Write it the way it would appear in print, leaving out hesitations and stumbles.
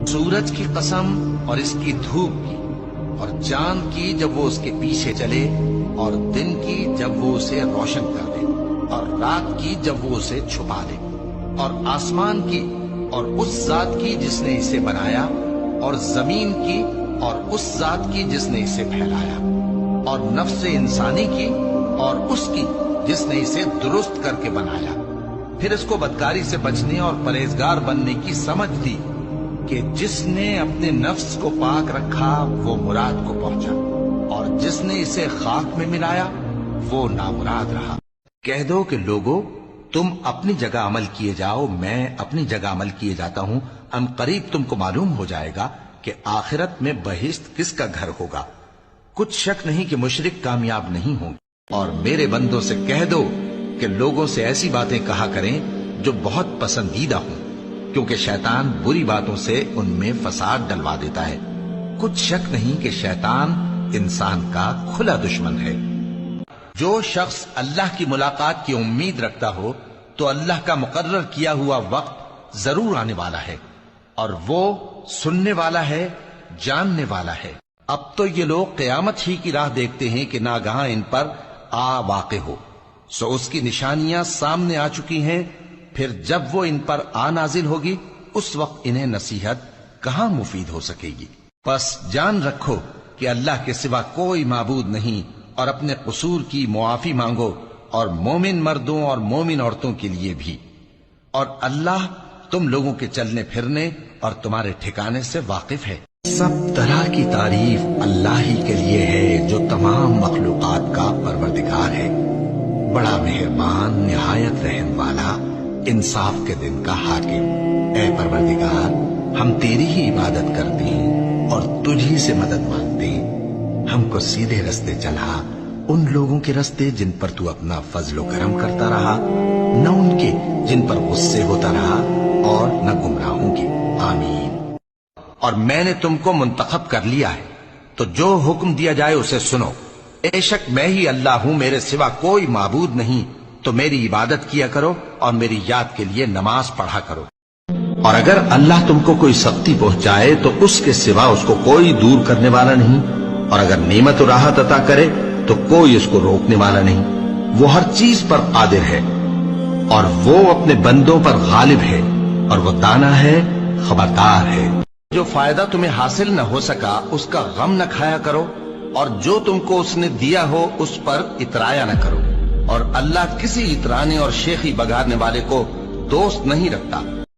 سورج کی قسم اور اس کی دھوپ کی، اور چاند کی جب وہ اس کے پیچھے چلے، اور دن کی جب وہ اسے روشن کر دے، اور رات کی جب وہ اسے چھپا دے، اور آسمان کی اور اس ذات کی جس نے اسے بنایا، اور زمین کی اور اس ذات کی جس نے اسے پھیلایا، اور نفس انسانی کی اور اس کی جس نے اسے درست کر کے بنایا، پھر اس کو بدکاری سے بچنے اور پرہیزگار بننے کی سمجھ دی کہ جس نے اپنے نفس کو پاک رکھا وہ مراد کو پہنچا، اور جس نے اسے خاک میں ملایا وہ نامراد رہا۔ کہہ دو کہ لوگو تم اپنی جگہ عمل کیے جاؤ، میں اپنی جگہ عمل کیے جاتا ہوں، ان قریب تم کو معلوم ہو جائے گا کہ آخرت میں بہشت کس کا گھر ہوگا۔ کچھ شک نہیں کہ مشرک کامیاب نہیں ہوں گے۔ اور میرے بندوں سے کہہ دو کہ لوگوں سے ایسی باتیں کہا کریں جو بہت پسندیدہ ہوں، کیونکہ شیطان بری باتوں سے ان میں فساد ڈلوا دیتا ہے۔ کچھ شک نہیں کہ شیطان انسان کا کھلا دشمن ہے۔ جو شخص اللہ کی ملاقات کی امید رکھتا ہو تو اللہ کا مقرر کیا ہوا وقت ضرور آنے والا ہے، اور وہ سننے والا ہے، جاننے والا ہے۔ اب تو یہ لوگ قیامت ہی کی راہ دیکھتے ہیں کہ ناگہاں ان پر آ واقع ہو، سو اس کی نشانیاں سامنے آ چکی ہیں، پھر جب وہ ان پر آ نازل ہوگی اس وقت انہیں نصیحت کہاں مفید ہو سکے گی۔ پس جان رکھو کہ اللہ کے سوا کوئی معبود نہیں، اور اپنے قصور کی معافی مانگو، اور مومن مردوں اور مومن عورتوں کے لیے بھی، اور اللہ تم لوگوں کے چلنے پھرنے اور تمہارے ٹھکانے سے واقف ہے۔ سب طرح کی تعریف اللہ ہی کے لیے ہے جو تمام مخلوقات کا پروردگار ہے، بڑا مہربان، نہایت رحم والا، انصاف کے دن کا حاکم۔ اے پروردگار، ہم تیری ہی عبادت کرتے ہیں اور تجھی سے مدد مانگتے ہیں۔ ہم کو سیدھے رستے چلا، ان لوگوں کے رستے جن پر تو اپنا فضل و کرم کرتا رہا، نہ ان کے جن پر غصے ہوتا رہا، اور نہ گمراہوں کے۔ آمین۔ اور میں نے تم کو منتخب کر لیا ہے، تو جو حکم دیا جائے اسے سنو۔ بے شک میں ہی اللہ ہوں، میرے سوا کوئی معبود نہیں، تو میری عبادت کیا کرو اور میری یاد کے لیے نماز پڑھا کرو۔ اور اگر اللہ تم کو کوئی سختی پہنچائے تو اس کے سوا اس کو کوئی دور کرنے والا نہیں، اور اگر نعمت و راحت عطا کرے تو کوئی اس کو روکنے والا نہیں۔ وہ ہر چیز پر قادر ہے، اور وہ اپنے بندوں پر غالب ہے، اور وہ دانا ہے، خبردار ہے۔ جو فائدہ تمہیں حاصل نہ ہو سکا اس کا غم نہ کھایا کرو، اور جو تم کو اس نے دیا ہو اس پر اترایا نہ کرو، اور اللہ کسی اترانے اور شیخی بگاڑنے والے کو دوست نہیں رکھتا۔